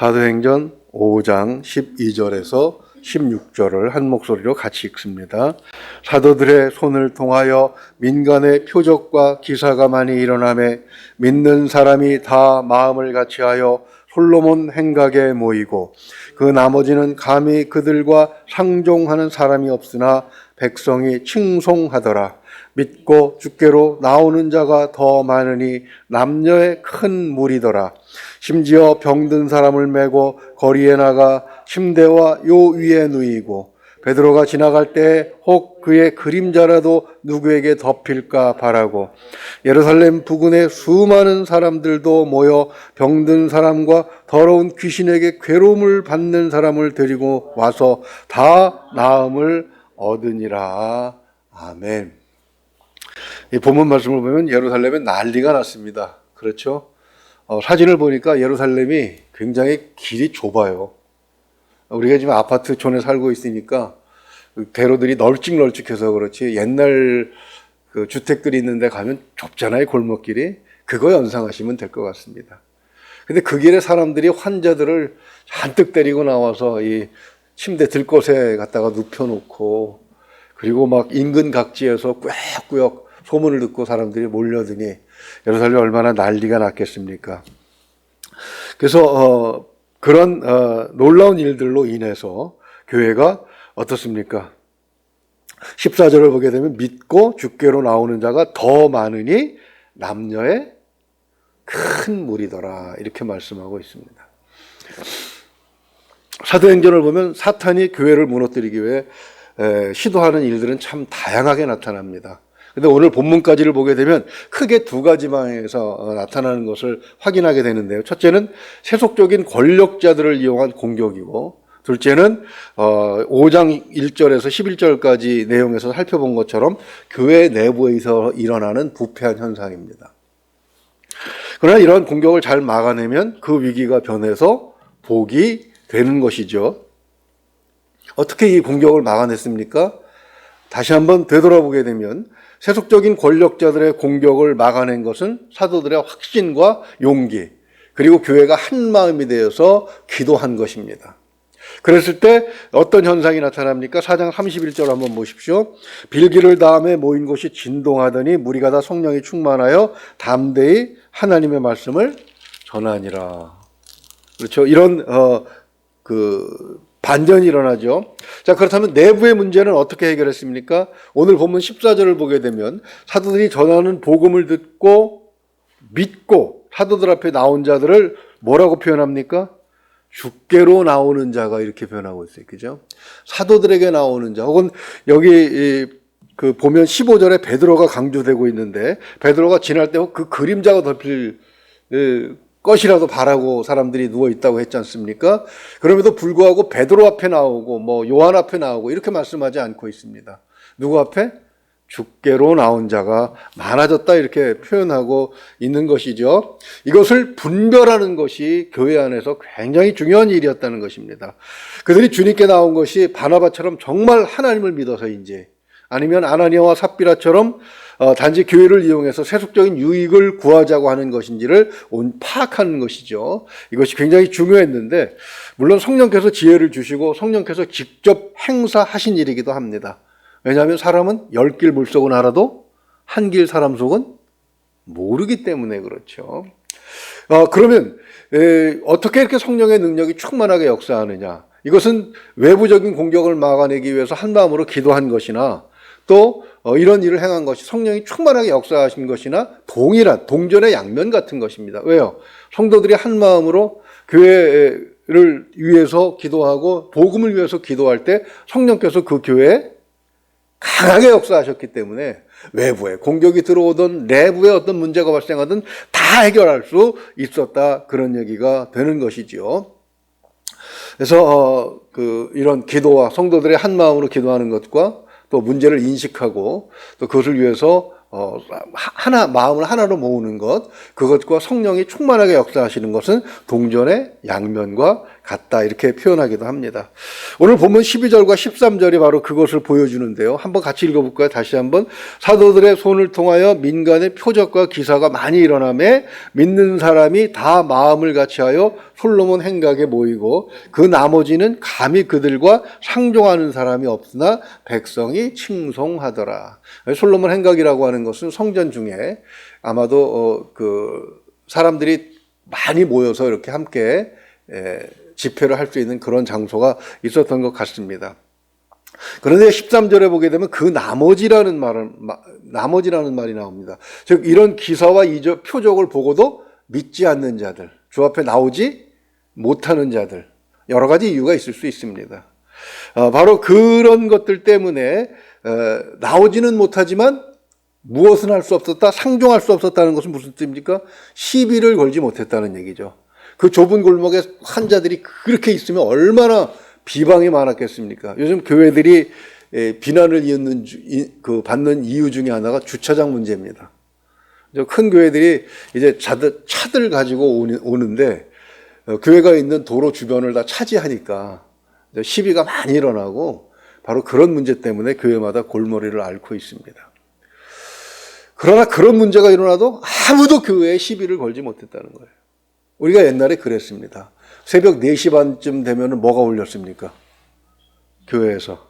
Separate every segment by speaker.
Speaker 1: 사도행전 5장 12절에서 16절을 한 목소리로 같이 읽습니다. 사도들의 손을 통하여 민간의 표적과 기사가 많이 일어나매 믿는 사람이 다 마음을 같이하여 솔로몬 행각에 모이고 그 나머지는 감히 그들과 상종하는 사람이 없으나 백성이 칭송하더라. 믿고 주께로 나오는 자가 더 많으니 남녀의 큰 무리더라. 심지어 병든 사람을 메고 거리에 나가 침대와 요 위에 누이고 베드로가 지나갈 때 혹 그의 그림자라도 누구에게 덮일까 바라고 예루살렘 부근에 수많은 사람들도 모여 병든 사람과 더러운 귀신에게 괴로움을 받는 사람을 데리고 와서 다 나음을 얻으니라. 아멘. 이 본문 말씀을 보면 예루살렘에 난리가 났습니다. 그렇죠? 사진을 보니까 예루살렘이 굉장히 길이 좁아요. 우리가 지금 아파트촌에 살고 있으니까 대로들이 널찍널찍해서 그렇지 옛날 그 주택들이 있는데 가면 좁잖아요, 골목길이. 그거 연상하시면 될 것 같습니다. 근데 그 길에 사람들이 환자들을 잔뜩 데리고 나와서 이 침대 들것에 갖다가 눕혀놓고 그리고 막 인근 각지에서 꾸역꾸역 소문을 듣고 사람들이 몰려드니 예루살렘이 얼마나 난리가 났겠습니까? 그래서 그런 놀라운 일들로 인해서 교회가 어떻습니까? 14절을 보게 되면 믿고 주께로 나오는 자가 더 많으니 남녀의 큰 무리더라 이렇게 말씀하고 있습니다. 사도행전을 보면 사탄이 교회를 무너뜨리기 위해 시도하는 일들은 참 다양하게 나타납니다. 근데 오늘 본문까지를 보게 되면 크게 두 가지 방향에서 나타나는 것을 확인하게 되는데요. 첫째는 세속적인 권력자들을 이용한 공격이고, 둘째는 5장 1절에서 11절까지 내용에서 살펴본 것처럼 교회 내부에서 일어나는 부패한 현상입니다. 그러나 이러한 공격을 잘 막아내면 그 위기가 변해서 복이 되는 것이죠. 어떻게 이 공격을 막아냈습니까? 다시 한번 되돌아보게 되면 세속적인 권력자들의 공격을 막아낸 것은 사도들의 확신과 용기, 그리고 교회가 한 마음이 되어서 기도한 것입니다. 그랬을 때 어떤 현상이 나타납니까? 4장 31절 한번 보십시오. 빌기를 다음에 모인 곳이 진동하더니 무리가 다 성령이 충만하여 담대히 하나님의 말씀을 전하니라. 그렇죠. 이런 반전이 일어나죠. 자, 그렇다면 내부의 문제는 어떻게 해결했습니까? 오늘 본문 14절을 보게 되면 사도들이 전하는 복음을 듣고 믿고 사도들 앞에 나온 자들을 뭐라고 표현합니까? 주께로 나오는 자가 이렇게 표현하고 있어요. 그죠? 사도들에게 나오는 자, 혹은 여기 보면 15절에 베드로가 강조되고 있는데 베드로가 지날 때 그 그림자가 덮일 것이라도 바라고 사람들이 누워 있다고 했지 않습니까? 그럼에도 불구하고 베드로 앞에 나오고 요한 앞에 나오고 이렇게 말씀하지 않고 있습니다. 누구 앞에? 주께로 나온 자가 많아졌다 이렇게 표현하고 있는 것이죠. 이것을 분별하는 것이 교회 안에서 굉장히 중요한 일이었다는 것입니다. 그들이 주님께 나온 것이 바나바처럼 정말 하나님을 믿어서인지 아니면 아나니아와 삽비라처럼 단지 교회를 이용해서 세속적인 유익을 구하자고 하는 것인지를 파악하는 것이죠. 이것이 굉장히 중요했는데 물론 성령께서 지혜를 주시고 성령께서 직접 행사하신 일이기도 합니다. 왜냐하면 사람은 10길 물속은 알아도 한 길 사람 속은 모르기 때문에 그렇죠. 그러면 어떻게 이렇게 성령의 능력이 충만하게 역사하느냐? 이것은 외부적인 공격을 막아내기 위해서 한 마음으로 기도한 것이나 또 이런 일을 행한 것이 성령이 충만하게 역사하신 것이나 동일한 동전의 양면 같은 것입니다. 왜요? 성도들이 한 마음으로 교회를 위해서 기도하고 복음을 위해서 기도할 때 성령께서 그 교회에 강하게 역사하셨기 때문에 외부에 공격이 들어오든 내부에 어떤 문제가 발생하든 다 해결할 수 있었다, 그런 얘기가 되는 것이죠. 그래서 이런 기도와 성도들의 한 마음으로 기도하는 것과 또 문제를 인식하고 또 그것을 위해서 마음을 하나로 모으는 것, 그것과 성령이 충만하게 역사하시는 것은 동전의 양면과 같다. 이렇게 표현하기도 합니다. 오늘 본문 12절과 13절이 바로 그것을 보여주는데요. 한번 같이 읽어볼까요? 다시 한번. 사도들의 손을 통하여 민간의 표적과 기사가 많이 일어나매 믿는 사람이 다 마음을 같이하여 솔로몬 행각에 모이고 그 나머지는 감히 그들과 상종하는 사람이 없으나 백성이 칭송하더라. 솔로몬 행각이라고 하는 것은 성전 중에 아마도 그 사람들이 많이 모여서 이렇게 함께 집회를 할 수 있는 그런 장소가 있었던 것 같습니다. 그런데 13절에 보게 되면 그 나머지라는 말이 나옵니다. 즉 이런 기사와 이적 표적을 보고도 믿지 않는 자들, 주 앞에 나오지 못하는 자들, 여러 가지 이유가 있을 수 있습니다. 바로 그런 것들 때문에 나오지는 못하지만 무엇은 할 수 없었다, 상종할 수 없었다는 것은 무슨 뜻입니까? 시비를 걸지 못했다는 얘기죠. 그 좁은 골목에 환자들이 그렇게 있으면 얼마나 비방이 많았겠습니까? 요즘 교회들이 비난을 받는 이유 중에 하나가 주차장 문제입니다. 큰 교회들이 이제 차들 가지고 오는데 교회가 있는 도로 주변을 다 차지하니까 시비가 많이 일어나고 바로 그런 문제 때문에 교회마다 골머리를 앓고 있습니다. 그러나 그런 문제가 일어나도 아무도 교회에 시비를 걸지 못했다는 거예요. 우리가 옛날에 그랬습니다. 새벽 4시 반쯤 되면 뭐가 울렸습니까? 교회에서.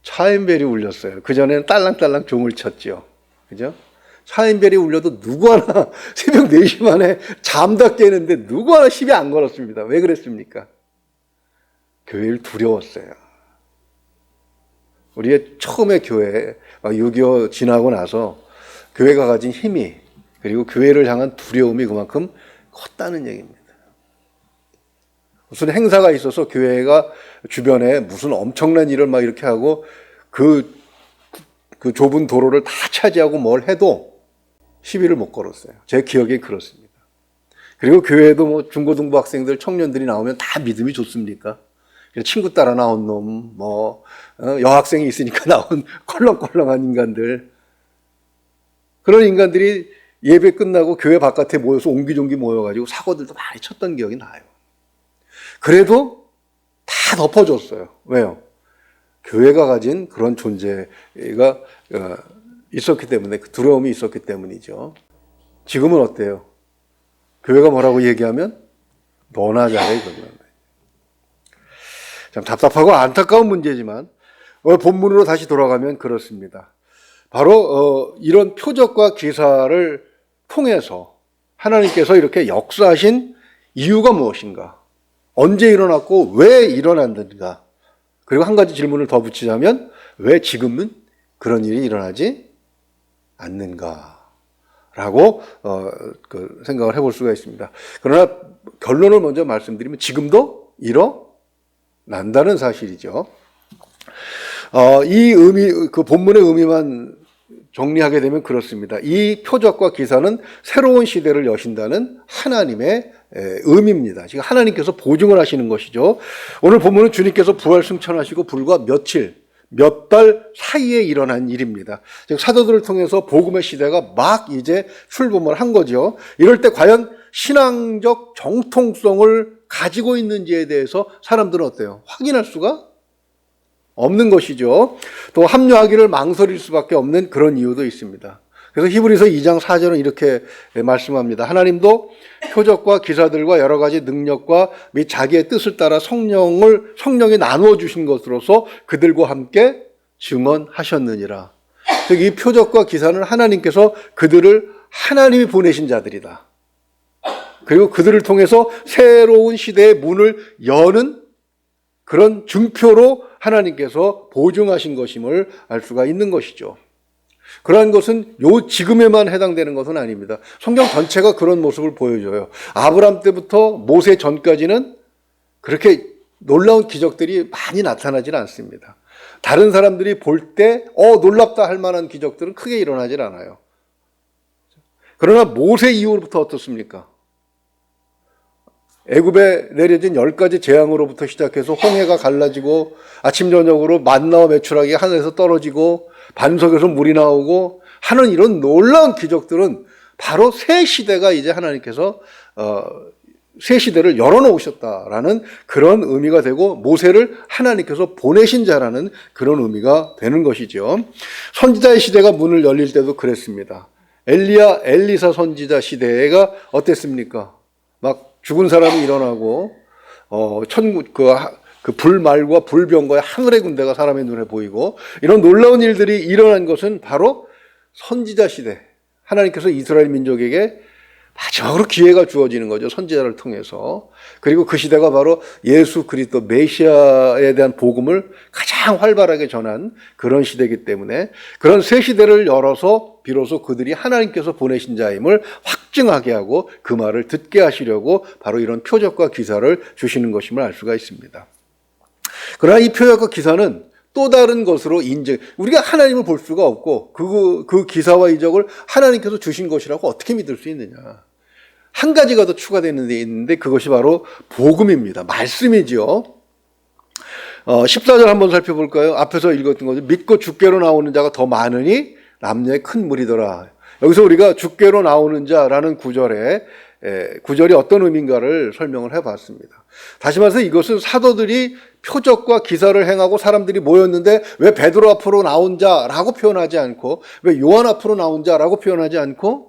Speaker 1: 차인벨이 울렸어요. 그전에는 딸랑딸랑 종을 쳤죠. 그죠? 차인벨이 울려도 누구 하나 새벽 4시 반에 잠 다 깨는데 누구 하나 시비 안 걸었습니다. 왜 그랬습니까? 교회를 두려웠어요. 우리의 처음에 교회, 6.25 지나고 나서 교회가 가진 힘이 그리고 교회를 향한 두려움이 그만큼 컸다는 얘기입니다. 무슨 행사가 있어서 교회가 주변에 무슨 엄청난 일을 막 이렇게 하고 그 좁은 도로를 다 차지하고 뭘 해도 시비를 못 걸었어요. 제 기억에 그렇습니다. 그리고 교회에도 뭐 중고등부 학생들, 청년들이 나오면 다 믿음이 좋습니까? 친구 따라 나온 놈, 여학생이 있으니까 나온 껄렁껄렁한 인간들. 그런 인간들이 예배 끝나고 교회 바깥에 모여서 옹기종기 모여가지고 사고들도 많이 쳤던 기억이 나요. 그래도 다 덮어줬어요. 왜요? 교회가 가진 그런 존재가 있었기 때문에, 그 두려움이 있었기 때문이죠. 지금은 어때요? 교회가 뭐라고 얘기하면 너나 잘해, 그러면. 참 답답하고 안타까운 문제지만 오늘 본문으로 다시 돌아가면 그렇습니다. 바로 이런 표적과 기사를 통해서 하나님께서 이렇게 역사하신 이유가 무엇인가? 언제 일어났고 왜 일어났는가? 그리고 한 가지 질문을 더 붙이자면 왜 지금은 그런 일이 일어나지 않는가? 라고 생각을 해볼 수가 있습니다. 그러나 결론을 먼저 말씀드리면 지금도 일어난다는 사실이죠. 이 의미, 그 본문의 의미만 정리하게 되면 그렇습니다. 이 표적과 기사는 새로운 시대를 여신다는 하나님의 의미입니다. 지금 하나님께서 보증을 하시는 것이죠. 오늘 본문은 주님께서 부활 승천하시고 불과 몇 달 사이에 일어난 일입니다. 즉 사도들을 통해서 복음의 시대가 막 이제 출범을 한 거죠. 이럴 때 과연 신앙적 정통성을 가지고 있는지에 대해서 사람들은 어때요? 확인할 수가 없는 것이죠. 또 합류하기를 망설일 수밖에 없는 그런 이유도 있습니다. 그래서 히브리서 2장 4절은 이렇게 말씀합니다. 하나님도 표적과 기사들과 여러 가지 능력과 및 자기의 뜻을 따라 성령이 나누어 주신 것으로서 그들과 함께 증언하셨느니라. 즉 이 표적과 기사는 하나님께서 그들을 하나님이 보내신 자들이다. 그리고 그들을 통해서 새로운 시대의 문을 여는 그런 증표로 하나님께서 보증하신 것임을 알 수가 있는 것이죠. 그러한 것은 지금에만 해당되는 것은 아닙니다. 성경 전체가 그런 모습을 보여줘요. 아브라함 때부터 모세 전까지는 그렇게 놀라운 기적들이 많이 나타나질 않습니다. 다른 사람들이 볼 때 놀랍다 할 만한 기적들은 크게 일어나질 않아요. 그러나 모세 이후부터 어떻습니까? 애굽에 내려진 10가지 재앙으로부터 시작해서 홍해가 갈라지고 아침 저녁으로 만나와 메추라기 하늘에서 떨어지고 반석에서 물이 나오고 하는 이런 놀라운 기적들은 바로 새 시대가 이제 하나님께서 새 시대를 열어놓으셨다라는 그런 의미가 되고 모세를 하나님께서 보내신 자라는 그런 의미가 되는 것이죠. 선지자의 시대가 문을 열릴 때도 그랬습니다. 엘리야, 엘리사 선지자 시대가 어땠습니까? 막 죽은 사람이 일어나고 천국 그 불말과 불병거의 하늘의 군대가 사람의 눈에 보이고 이런 놀라운 일들이 일어난 것은 바로 선지자 시대. 하나님께서 이스라엘 민족에게 마지막으로 기회가 주어지는 거죠. 선지자를 통해서. 그리고 그 시대가 바로 예수 그리스도 메시아에 대한 복음을 가장 활발하게 전한 그런 시대이기 때문에 그런 새 시대를 열어서 비로소 그들이 하나님께서 보내신 자임을 확증하게 하고 그 말을 듣게 하시려고 바로 이런 표적과 기사를 주시는 것임을 알 수가 있습니다. 그러나 이 표적과 기사는 또 다른 것으로 우리가 하나님을 볼 수가 없고 그 기사와 이적을 하나님께서 주신 것이라고 어떻게 믿을 수 있느냐. 한 가지가 더 추가되는 데 있는데 그것이 바로 복음입니다. 말씀이죠. 14절 한번 살펴볼까요? 앞에서 읽었던 거죠. 믿고 주께로 나오는 자가 더 많으니 남녀의 큰 무리더라. 여기서 우리가 주께로 나오는 자라는 구절이 어떤 의미인가를 설명을 해봤습니다. 다시 말해서 이것은 사도들이 표적과 기사를 행하고 사람들이 모였는데 왜 베드로 앞으로 나온 자라고 표현하지 않고 왜 요한 앞으로 나온 자라고 표현하지 않고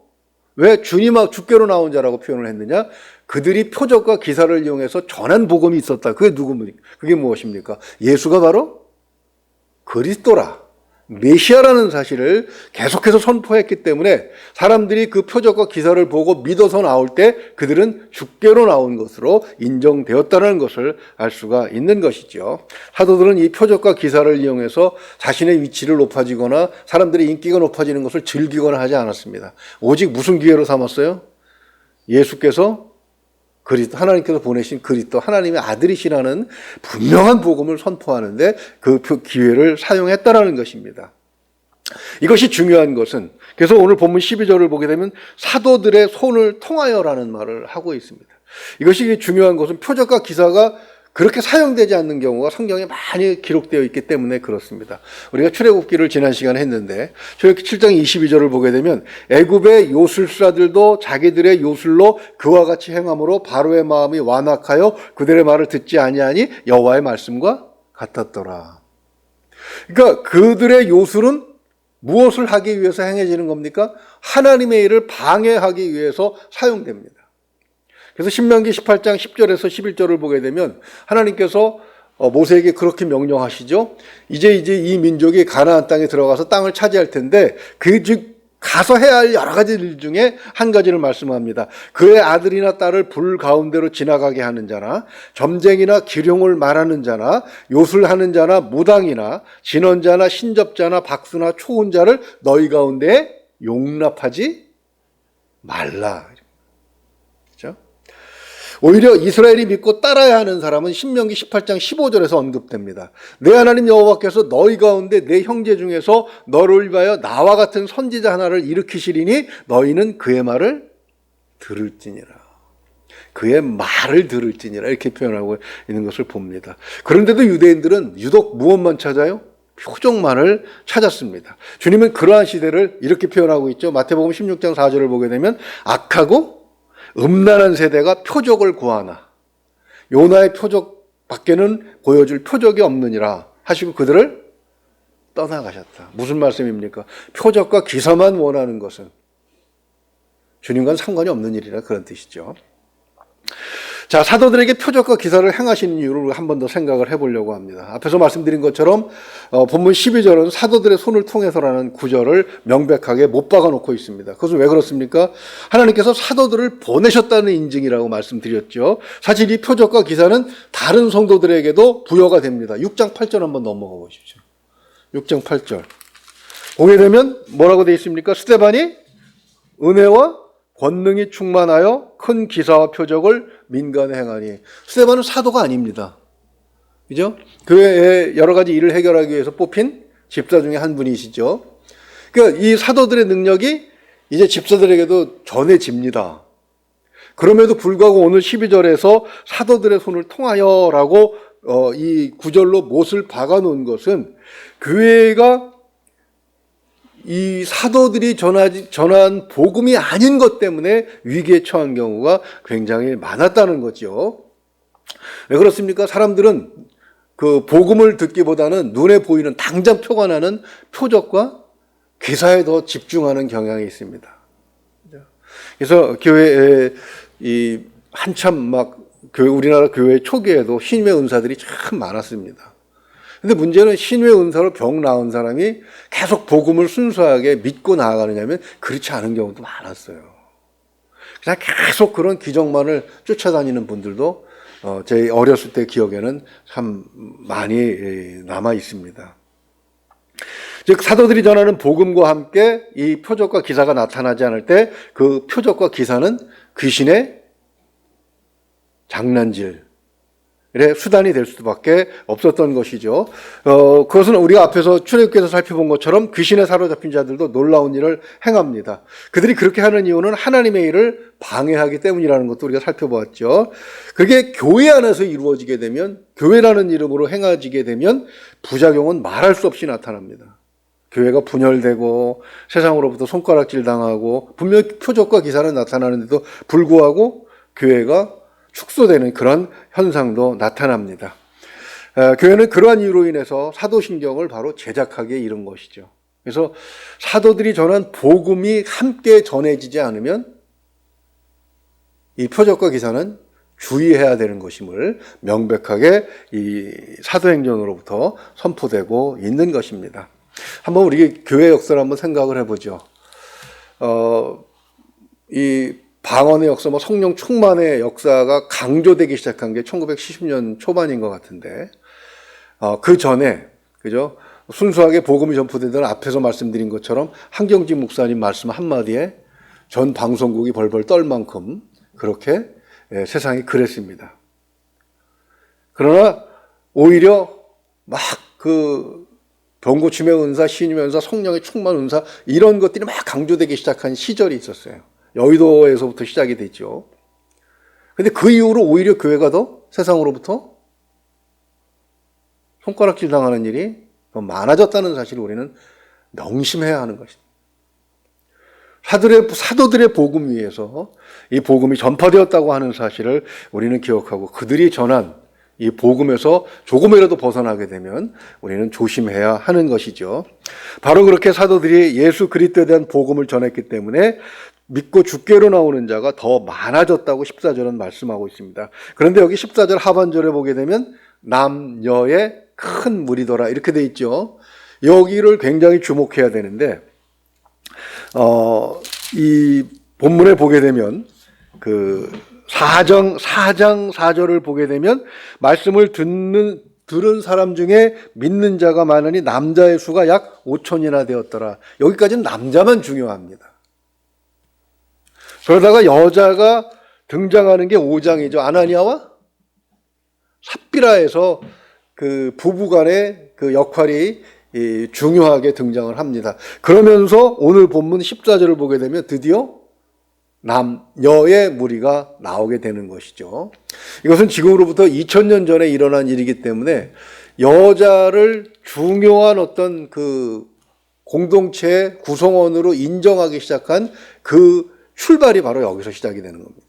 Speaker 1: 왜 주께로 나온 자라고 표현을 했느냐? 그들이 표적과 기사를 이용해서 전한 복음이 있었다. 그게 무엇입니까? 예수가 바로 그리스도라. 메시아라는 사실을 계속해서 선포했기 때문에 사람들이 그 표적과 기사를 보고 믿어서 나올 때 그들은 주께로 나온 것으로 인정되었다는 것을 알 수가 있는 것이죠. 사도들은 이 표적과 기사를 이용해서 자신의 위치를 높아지거나 사람들의 인기가 높아지는 것을 즐기거나 하지 않았습니다. 오직 무슨 기회로 삼았어요? 예수께서 하나님께서 보내신 그리스도 하나님의 아들이시라는 분명한 복음을 선포하는데 그 기회를 사용했다라는 것입니다. 이것이 중요한 것은 그래서 오늘 본문 12절을 보게 되면 사도들의 손을 통하여라는 말을 하고 있습니다. 이것이 중요한 것은 표적과 기사가 그렇게 사용되지 않는 경우가 성경에 많이 기록되어 있기 때문에 그렇습니다. 우리가 출애굽기를 지난 시간에 했는데 출애굽기 7장 22절을 보게 되면 애굽의 요술사들도 자기들의 요술로 그와 같이 행함으로 바로의 마음이 완악하여 그들의 말을 듣지 아니하니 여호와의 말씀과 같았더라. 그러니까 그들의 요술은 무엇을 하기 위해서 행해지는 겁니까? 하나님의 일을 방해하기 위해서 사용됩니다. 그래서 신명기 18장 10절에서 11절을 보게 되면 하나님께서 모세에게 그렇게 명령하시죠. 이제 이 민족이 가나안 땅에 들어가서 땅을 차지할 텐데 가서 해야 할 여러 가지 일 중에 한 가지를 말씀합니다. 그의 아들이나 딸을 불 가운데로 지나가게 하는 자나 점쟁이나 기룡을 말하는 자나 요술하는 자나 무당이나 진언자나 신접자나 박수나 초혼자를 너희 가운데에 용납하지 말라. 오히려 이스라엘이 믿고 따라야 하는 사람은 신명기 18장 15절에서 언급됩니다. 내 하나님 여호와께서 너희 가운데 내 형제 중에서 너를 위하여 나와 같은 선지자 하나를 일으키시리니 너희는 그의 말을 들을지니라. 그의 말을 들을지니라 이렇게 표현하고 있는 것을 봅니다. 그런데도 유대인들은 유독 무엇만 찾아요? 표적만을 찾았습니다. 주님은 그러한 시대를 이렇게 표현하고 있죠. 마태복음 16장 4절을 보게 되면 악하고 음란한 세대가 표적을 구하나 요나의 표적 밖에는 보여줄 표적이 없느니라 하시고 그들을 떠나가셨다. 무슨 말씀입니까? 표적과 기사만 원하는 것은 주님과는 상관이 없는 일이라 그런 뜻이죠. 자, 사도들에게 표적과 기사를 행하시는 이유를 한 번 더 생각을 해보려고 합니다. 앞에서 말씀드린 것처럼 본문 12절은 사도들의 손을 통해서라는 구절을 명백하게 못 박아놓고 있습니다. 그것은 왜 그렇습니까? 하나님께서 사도들을 보내셨다는 인증이라고 말씀드렸죠. 사실 이 표적과 기사는 다른 성도들에게도 부여가 됩니다. 6장 8절 한번 넘어가 보십시오. 6장 8절 보게 되면 뭐라고 되어 있습니까? 스데반이 은혜와 권능이 충만하여 큰 기사와 표적을 민간에 행하니. 스데반은 사도가 아닙니다. 그죠? 교회의 여러 가지 일을 해결하기 위해서 뽑힌 집사 중에 한 분이시죠. 그러니까 이 사도들의 능력이 이제 집사들에게도 전해집니다. 그럼에도 불구하고 오늘 12절에서 사도들의 손을 통하여라고 이 구절로 못을 박아놓은 것은 교회가 이 사도들이 전한 복음이 아닌 것 때문에 위기에 처한 경우가 굉장히 많았다는 거죠. 왜 그렇습니까? 사람들은 그 복음을 듣기보다는 눈에 보이는 당장 표가 나는 표적과 기사에 더 집중하는 경향이 있습니다. 그래서 교회에 이 한참 막 우리나라 교회 초기에도 신유의 은사들이 참 많았습니다. 근데 문제는 신유의 은사로 병 나은 사람이 계속 복음을 순수하게 믿고 나아가느냐면 그렇지 않은 경우도 많았어요. 그냥 계속 그런 기적만을 쫓아다니는 분들도 제 어렸을 때 기억에는 참 많이 남아 있습니다. 즉 사도들이 전하는 복음과 함께 이 표적과 기사가 나타나지 않을 때 그 표적과 기사는 귀신의 장난질의 수단이 될 수밖에 없었던 것이죠. 그것은 우리가 앞에서 출애굽기에서 살펴본 것처럼 귀신에 사로잡힌 자들도 놀라운 일을 행합니다. 그들이 그렇게 하는 이유는 하나님의 일을 방해하기 때문이라는 것도 우리가 살펴보았죠. 그게 교회 안에서 이루어지게 되면, 교회라는 이름으로 행해지게 되면 부작용은 말할 수 없이 나타납니다. 교회가 분열되고 세상으로부터 손가락질 당하고 분명히 표적과 기사는 나타나는데도 불구하고 교회가 축소되는 그런 현상도 나타납니다. 교회는 그러한 이유로 인해서 사도신경을 바로 제작하기에 이른 것이죠. 그래서 사도들이 전한 복음이 함께 전해지지 않으면 이 표적과 기사는 주의해야 되는 것임을 명백하게 이 사도행전으로부터 선포되고 있는 것입니다. 한번 우리 교회 역사를 한번 생각을 해보죠. 이 방언의 역사, 성령 충만의 역사가 강조되기 시작한 게 1970년 초반인 것 같은데, 그 전에, 그죠? 순수하게 복음이 전포되던 앞에서 말씀드린 것처럼 한경직 목사님 말씀 한마디에 전 방송국이 벌벌 떨 만큼 그렇게 세상이 그랬습니다. 그러나 오히려 막 병고침의 은사, 신임의 은사, 성령의 충만 은사 이런 것들이 막 강조되기 시작한 시절이 있었어요. 여의도에서부터 시작이 됐죠. 근데 그 이후로 오히려 교회가 더 세상으로부터 손가락질 당하는 일이 더 많아졌다는 사실을 우리는 명심해야 하는 것입니다. 사도들의 복음 위에서 이 복음이 전파되었다고 하는 사실을 우리는 기억하고 그들이 전한 이 복음에서 조금이라도 벗어나게 되면 우리는 조심해야 하는 것이죠. 바로 그렇게 사도들이 예수 그리스도에 대한 복음을 전했기 때문에 믿고 주께로 나오는 자가 더 많아졌다고 14절은 말씀하고 있습니다. 그런데 여기 14절 하반절에 보게 되면 남녀의 큰 무리더라 이렇게 돼 있죠. 여기를 굉장히 주목해야 되는데 이 본문에 보게 되면 그 4장 4절을 보게 되면 말씀을 들은 사람 중에 믿는 자가 많으니 남자의 수가 약 5천이나 되었더라. 여기까지는 남자만 중요합니다. 그러다가 여자가 등장하는 게 5장이죠. 아나니아와 삽비라에서 그 부부간의 그 역할이 중요하게 등장을 합니다. 그러면서 오늘 본문 14절을 보게 되면 드디어 남녀의 무리가 나오게 되는 것이죠. 이것은 지금으로부터 2000년 전에 일어난 일이기 때문에 여자를 중요한 어떤 그 공동체의 구성원으로 인정하기 시작한 그 출발이 바로 여기서 시작이 되는 겁니다.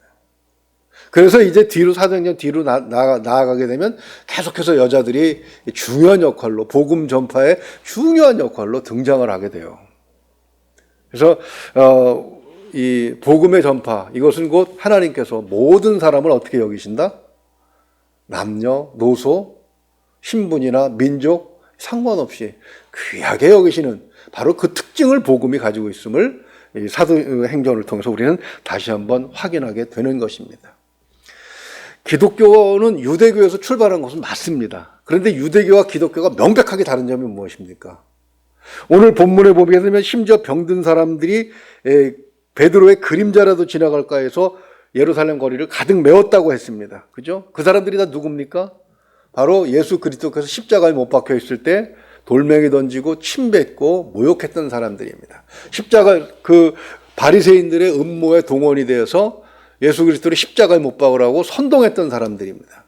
Speaker 1: 그래서 이제 뒤로 사도행전 뒤로 나아가게 되면 계속해서 여자들이 중요한 역할로 복음 전파에 중요한 역할로 등장을 하게 돼요. 그래서 이 복음의 전파 이것은 곧 하나님께서 모든 사람을 어떻게 여기신다? 남녀, 노소, 신분이나 민족 상관없이 귀하게 여기시는 바로 그 특징을 복음이 가지고 있음을 이 사도행전을 통해서 우리는 다시 한번 확인하게 되는 것입니다. 기독교는 유대교에서 출발한 것은 맞습니다. 그런데 유대교와 기독교가 명백하게 다른 점이 무엇입니까? 오늘 본문에 보게 되면 심지어 병든 사람들이 베드로의 그림자라도 지나갈까 해서 예루살렘 거리를 가득 메웠다고 했습니다. 그죠? 그 사람들이 다 누굽니까? 바로 예수 그리스도께서 십자가에 못 박혀 있을 때 돌멩이 던지고 침 뱉고 모욕했던 사람들입니다. 십자가 그 바리새인들의 음모에 동원이 되어서 예수 그리스도를 십자가에 못 박으라고 선동했던 사람들입니다.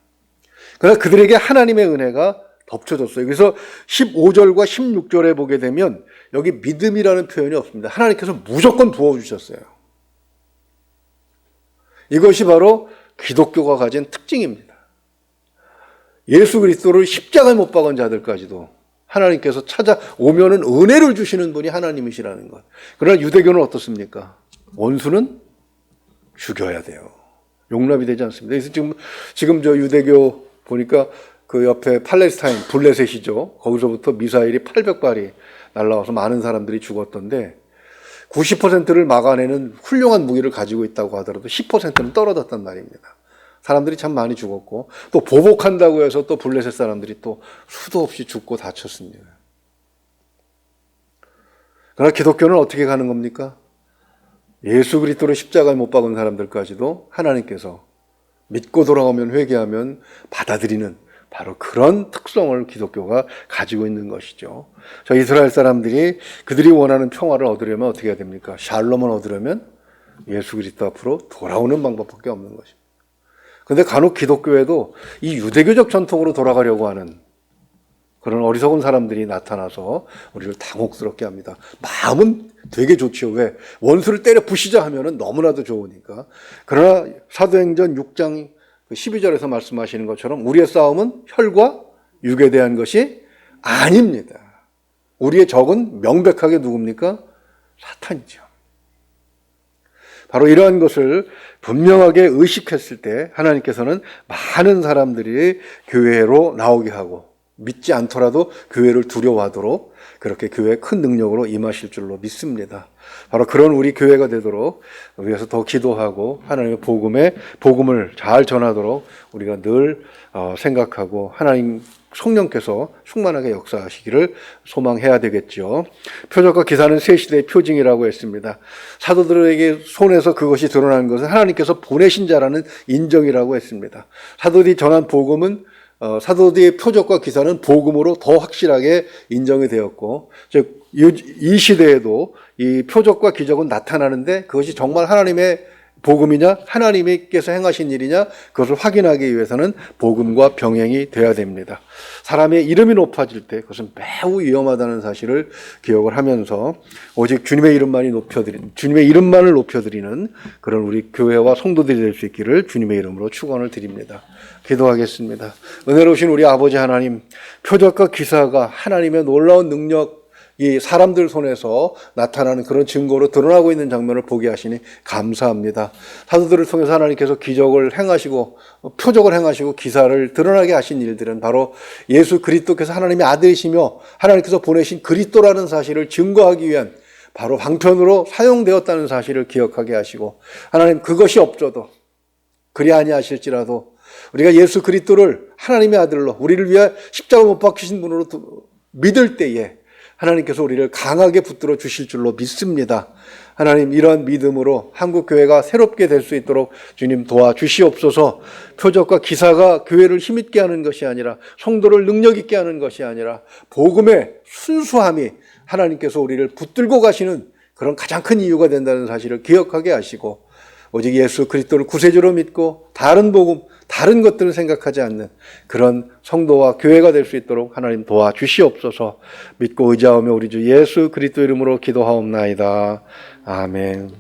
Speaker 1: 그러나 그들에게 하나님의 은혜가 덮쳐졌어요. 그래서 15절과 16절에 보게 되면 여기 믿음이라는 표현이 없습니다. 하나님께서 무조건 부어주셨어요. 이것이 바로 기독교가 가진 특징입니다. 예수 그리스도를 십자가에 못 박은 자들까지도 하나님께서 찾아오면은 은혜를 주시는 분이 하나님이시라는 것. 그러나 유대교는 어떻습니까? 원수는 죽여야 돼요. 용납이 되지 않습니다. 그래서 지금 저 유대교 보니까 그 옆에 팔레스타인, 블레셋이죠. 거기서부터 미사일이 800발이 날라와서 많은 사람들이 죽었던데 90%를 막아내는 훌륭한 무기를 가지고 있다고 하더라도 10%는 떨어졌단 말입니다. 사람들이 참 많이 죽었고 또 보복한다고 해서 또 블레셋 사람들이 또 수도 없이 죽고 다쳤습니다. 그러나 기독교는 어떻게 가는 겁니까? 예수 그리스도를 십자가에 못 박은 사람들까지도 하나님께서 믿고 돌아오면 회개하면 받아들이는 바로 그런 특성을 기독교가 가지고 있는 것이죠. 저 이스라엘 사람들이 그들이 원하는 평화를 얻으려면 어떻게 해야 됩니까? 샬롬을 얻으려면 예수 그리스도 앞으로 돌아오는 방법밖에 없는 것입니다. 그런데 간혹 기독교에도 이 유대교적 전통으로 돌아가려고 하는 그런 어리석은 사람들이 나타나서 우리를 당혹스럽게 합니다. 마음은 되게 좋죠. 왜? 원수를 때려 부시자 하면은 너무나도 좋으니까. 그러나 사도행전 6장 12절에서 말씀하시는 것처럼 우리의 싸움은 혈과 육에 대한 것이 아닙니다. 우리의 적은 명백하게 누굽니까? 사탄이죠. 바로 이러한 것을 분명하게 의식했을 때 하나님께서는 많은 사람들이 교회로 나오게 하고 믿지 않더라도 교회를 두려워하도록 그렇게 교회의 큰 능력으로 임하실 줄로 믿습니다. 바로 그런 우리 교회가 되도록 위해서 더 기도하고 하나님의 복음을 잘 전하도록 우리가 늘 생각하고 하나님 성령께서 충만하게 역사하시기를 소망해야 되겠죠. 표적과 기사는 새 시대의 표징이라고 했습니다. 사도들에게 손에서 그것이 드러난 것은 하나님께서 보내신 자라는 인정이라고 했습니다. 사도들이 전한 복음은 사도들의 표적과 기사는 복음으로 더 확실하게 인정이 되었고, 즉 이 시대에도 이 표적과 기적은 나타나는데 그것이 정말 하나님의 복음이냐 하나님께서 행하신 일이냐 그것을 확인하기 위해서는 복음과 병행이 돼야 됩니다. 사람의 이름이 높아질 때 그것은 매우 위험하다는 사실을 기억을 하면서 오직 주님의 이름만을 높여드리는 그런 우리 교회와 성도들이 될 수 있기를 주님의 이름으로 축원을 드립니다. 기도하겠습니다. 은혜로우신 우리 아버지 하나님, 표적과 기사가 하나님의 놀라운 능력 이 사람들 손에서 나타나는 그런 증거로 드러나고 있는 장면을 보게 하시니 감사합니다. 사도들을 통해서 하나님께서 기적을 행하시고 표적을 행하시고 기사를 드러나게 하신 일들은 바로 예수 그리스도께서 하나님의 아들이시며 하나님께서 보내신 그리스도라는 사실을 증거하기 위한 바로 방편으로 사용되었다는 사실을 기억하게 하시고, 하나님 그것이 없어도 그리 아니하실지라도 우리가 예수 그리스도를 하나님의 아들로 우리를 위해 십자가 못 박히신 분으로 믿을 때에 하나님께서 우리를 강하게 붙들어 주실 줄로 믿습니다. 하나님, 이러한 믿음으로 한국교회가 새롭게 될 수 있도록 주님 도와주시옵소서. 표적과 기사가 교회를 힘있게 하는 것이 아니라, 성도를 능력 있게 하는 것이 아니라 복음의 순수함이 하나님께서 우리를 붙들고 가시는 그런 가장 큰 이유가 된다는 사실을 기억하게 하시고, 오직 예수 그리스도를 구세주로 믿고 다른 복음, 다른 것들을 생각하지 않는 그런 성도와 교회가 될 수 있도록 하나님 도와주시옵소서. 믿고 의지하며 우리 주 예수 그리스도 이름으로 기도하옵나이다. 아멘.